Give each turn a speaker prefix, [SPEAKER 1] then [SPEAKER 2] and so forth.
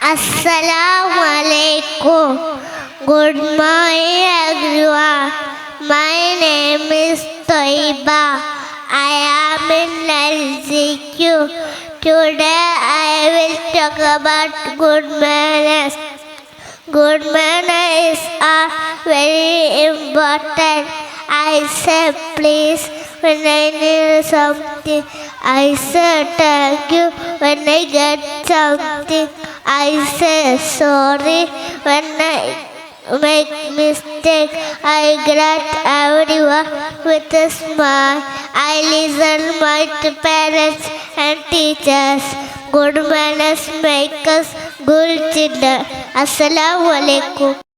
[SPEAKER 1] Assalamu alaikum. Good morning, everyone. My name is Toiba. I am in LGQ. Today I will talk about good manners. Good manners are very important. I say please when I need something. I say thank you when I get something. I say sorry when I make mistake. I greet everyone with a smile. I listen my parents and teachers. Good manners make us good children. Assalamu alaikum.